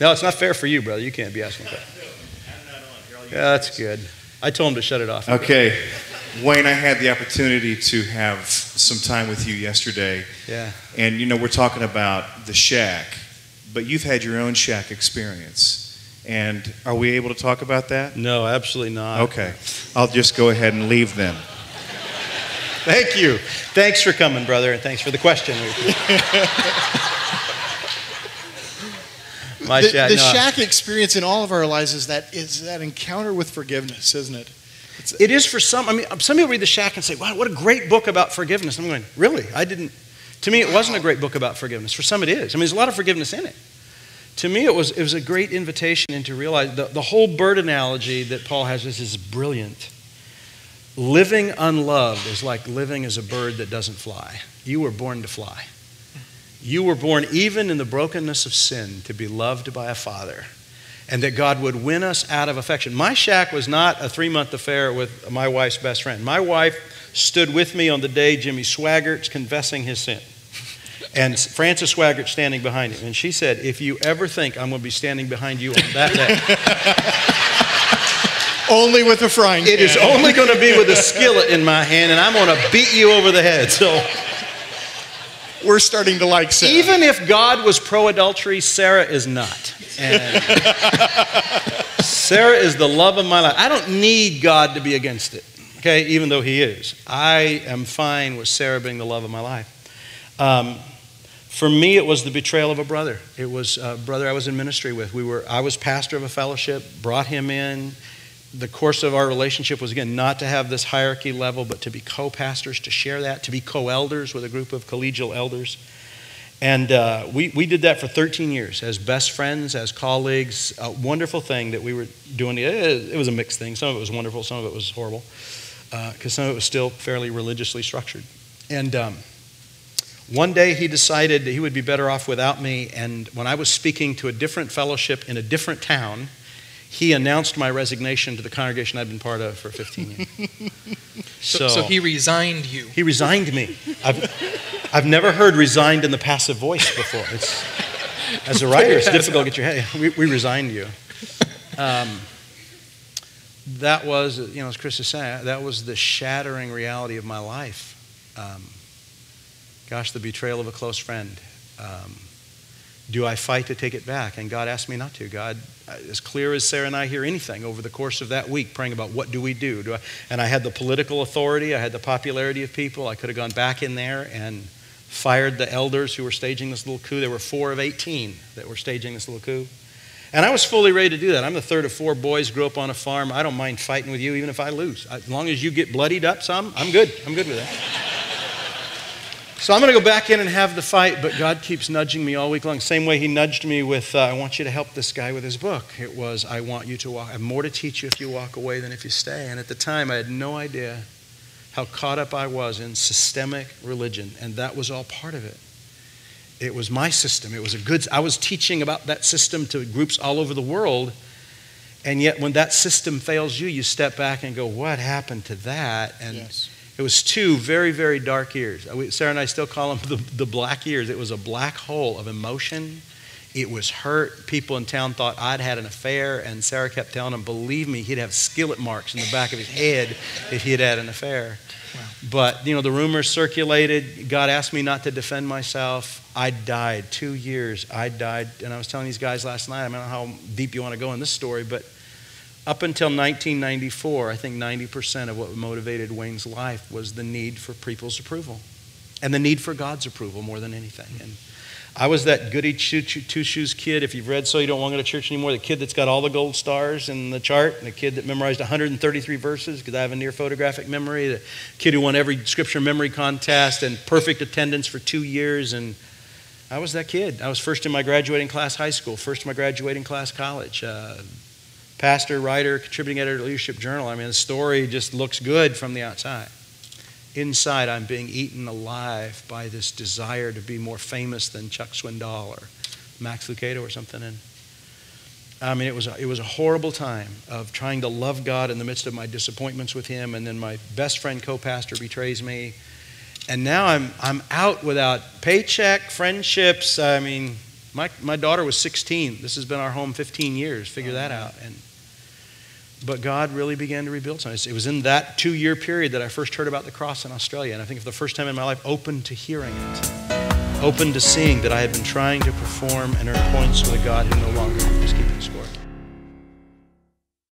No, it's not fair for you, brother. You can't be asking that. Yeah, that's good. I told him to shut it off. Okay. Wayne, I had the opportunity to have some time with you yesterday. Yeah. And, we're talking about the shack, but you've had your own shack experience. And are we able to talk about that? No, absolutely not. Okay. I'll just go ahead and leave then. Thank you. Thanks for coming, brother, and thanks for the question. The shack experience in all of our lives is that encounter with forgiveness, isn't it? It is for some. I mean, some people read The Shack and say, wow, what a great book about forgiveness. I'm going, really? To me, it wasn't a great book about forgiveness. For some, it is. I mean, there's a lot of forgiveness in it. To me, it was a great invitation into realize the whole bird analogy that Paul has is brilliant. Living unloved is like living as a bird that doesn't fly. You were born to fly. You were born even in the brokenness of sin to be loved by a father, and that God would win us out of affection. My shack was not a 3-month affair with my wife's best friend. My wife stood with me on the day Jimmy Swaggart's confessing his sin, and Francis Swaggart standing behind him. And she said, if you ever think I'm going to be standing behind you on that day, only with a frying pan. It is only going to be with a skillet in my hand, and I'm going to beat you over the head. So we're starting to like Sarah. Even if God was pro-adultery, Sarah is not. And Sarah is the love of my life. I don't need God to be against it, okay, even though he is. I am fine with Sarah being the love of my life. For me, it was the betrayal of a brother. It was a brother I was in ministry with. I was pastor of a fellowship, brought him in. The course of our relationship was, again, not to have this hierarchy level, but to be co-pastors, to share that, to be co-elders with a group of collegial elders. And we did that for 13 years as best friends, as colleagues. A wonderful thing that we were doing. It was a mixed thing. Some of it was wonderful, some of it was horrible, because some of it was still fairly religiously structured. And one day he decided that he would be better off without me, and when I was speaking to a different fellowship in a different town, he announced my resignation to the congregation I'd been part of for 15 years. So he resigned you. He resigned me. I've never heard resigned in the passive voice before. As a writer, it's difficult to get your head. We resigned you. That was, as Chris is saying, that was the shattering reality of my life. The betrayal of a close friend. Do I fight to take it back? And God asked me not to. God, as clear as Sarah and I hear anything over the course of that week, praying about what do we do? And I had the political authority, I had the popularity of people. I could have gone back in there and fired the elders who were staging this little coup. There were 4 of 18 that were staging this little coup. And I was fully ready to do that. I'm the third of 4 boys, grew up on a farm. I don't mind fighting with you even if I lose. As long as you get bloodied up some, I'm good. I'm good with that. So I'm going to go back in and have the fight, but God keeps nudging me all week long. Same way he nudged me with, I want you to help this guy with his book. It was, I want you to walk. I have more to teach you if you walk away than if you stay. And at the time, I had no idea how caught up I was in systemic religion, and that was all part of it. It was my system. I was teaching about that system to groups all over the world, and yet when that system fails you, you step back and go, what happened to that? And yes. It was 2 very, very dark years. Sarah and I still call them the black years. It was a black hole of emotion. It was hurt. People in town thought I'd had an affair, and Sarah kept telling them, believe me, he'd have skillet marks in the back of his head if he had had an affair. Wow. But, the rumors circulated. God asked me not to defend myself. I died. 2 years, I died. And I was telling these guys last night, I don't know how deep you want to go in this story, but up until 1994, I think 90% of what motivated Wayne's life was the need for people's approval and the need for God's approval more than anything. And I was that goody two-shoes kid. If you've read So You Don't Want to Go to Church Anymore, the kid that's got all the gold stars in the chart, and the kid that memorized 133 verses because I have a near photographic memory, the kid who won every scripture memory contest and perfect attendance for 2 years. And I was that kid. I was first in my graduating class high school, first in my graduating class college. Pastor, writer, contributing editor, Leadership Journal. I mean, the story just looks good from the outside. Inside, I'm being eaten alive by this desire to be more famous than Chuck Swindoll or Max Lucado or something. And I mean, it was a horrible time of trying to love God in the midst of my disappointments with him. And then my best friend, co-pastor, betrays me. And now I'm out without paycheck, friendships. I mean, My daughter was 16. This has been our home 15 years. Figure that out. But God really began to rebuild something. It was in that 2-year period that I first heard about the cross in Australia. And I think for the first time in my life, open to hearing it, open to seeing that I had been trying to perform and earn points with a God who no longer was keeping score.